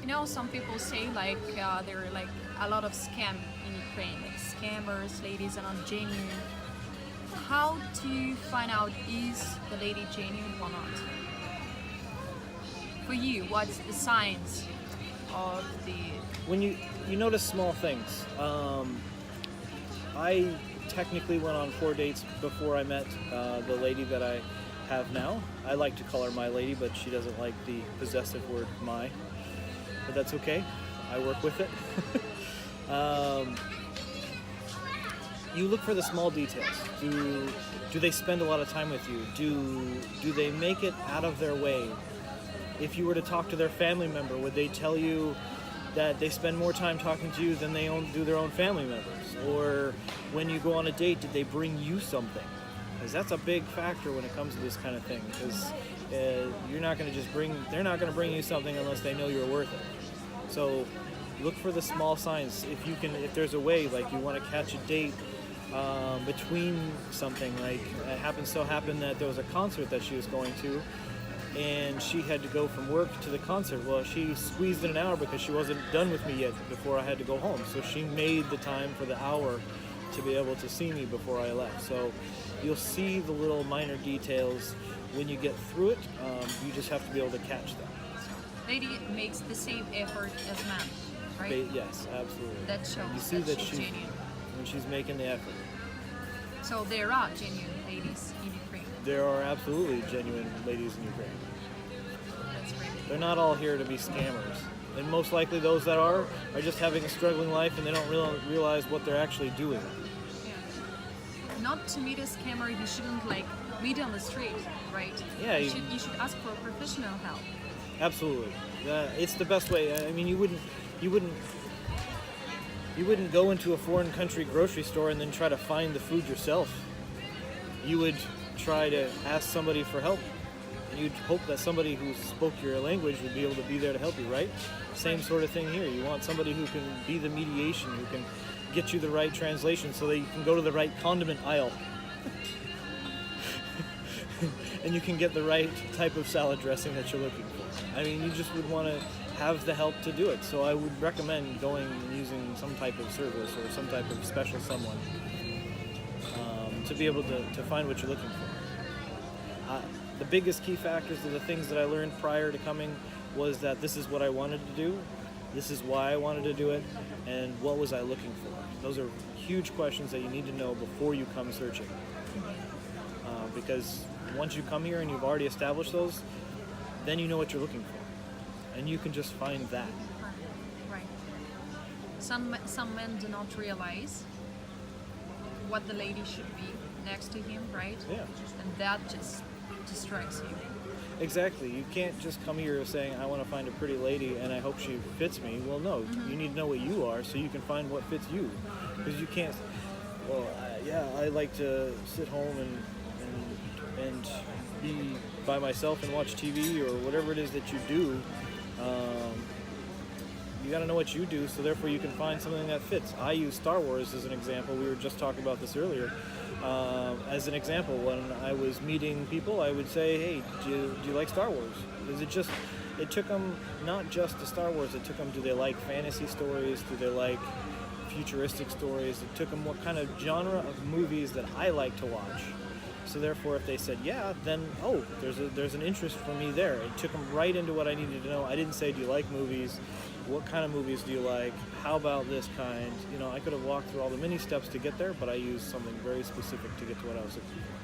You know, some people say like there are like a lot of scam in Ukraine, like scammers, ladies are not genuine. How to find out is the lady genuine or not? For you, what's the signs of the? When you notice small things. I technically went on 4 dates before I met the lady that I have now. I like to call her my lady, but she doesn't like the possessive word my. But that's okay. I work with it. You look for the small details. Do they spend a lot of time with you? Do they make it out of their way? If you were to talk to their family member, would they tell you that they spend more time talking to you than they do their own family members? Or when you go on a date, did they bring you something? Because that's a big factor when it comes to this kind of thing. Because you're not going to just they're not going to bring you something unless they know you're worth it. So look for the small signs. If there's a way, like you want to catch a date between something, like it happened that there was a concert that she was going to, and she had to go from work to the concert. Well, she squeezed in an hour because she wasn't done with me yet before I had to go home. So she made the time for the hour to be able to see me before I left. So you'll see the little minor details when you get through it. You just have to be able to catch them. Lady makes the same effort as man, right? Yes, absolutely. That shows you see that she's genuine. when she's making the effort. So there are genuine ladies in Ukraine. There are absolutely genuine ladies in Ukraine. That's great. They're not all here to be scammers. And most likely those that are just having a struggling life and they don't realize what they're actually doing. Yeah. Not to meet a scammer, you shouldn't like meet on the street, right? Yeah. You should ask for professional help. Absolutely. It's the best way. I mean, you wouldn't go into a foreign country grocery store and then try to find the food yourself. You would try to ask somebody for help. And you'd hope that somebody who spoke your language would be able to be there to help you, right? Same sort of thing here. You want somebody who can be the mediation, who can get you the right translation so that you can go to the right condiment aisle. And you can get the right type of salad dressing that you're looking for. I mean, you just would want to have the help to do it. So I would recommend going and using some type of service or some type of special someone to be able to find what you're looking for. The biggest key factors are the things that I learned prior to coming was that this is what I wanted to do, this is why I wanted to do it, and what was I looking for. Those are huge questions that you need to know before you come searching. Because once you come here and you've already established those, then you know what you're looking for. And you can just find that. Right. Some men do not realize what the lady should be next to him, right? Yeah. And that just distracts you. Exactly. You can't just come here saying, I want to find a pretty lady and I hope she fits me. Well, no. You need to know what you are so you can find what fits you. Because you can't, I like to sit home and be by myself and watch TV or whatever it is that you do. You got to know what you do, so therefore you can find something that fits. I use Star Wars as an example. We were just talking about this earlier. As an example, when I was meeting people, I would say, hey, do you like Star Wars? Because it took them not just to Star Wars, it took them, do they like fantasy stories? Do they like futuristic stories? It took them what kind of genre of movies that I like to watch. So therefore, if they said yeah, then there's an interest for me there. It took them right into what I needed to know. I didn't say, do you like movies? What kind of movies do you like? How about this kind? I could have walked through all the mini steps to get there, but I used something very specific to get to what I was looking for.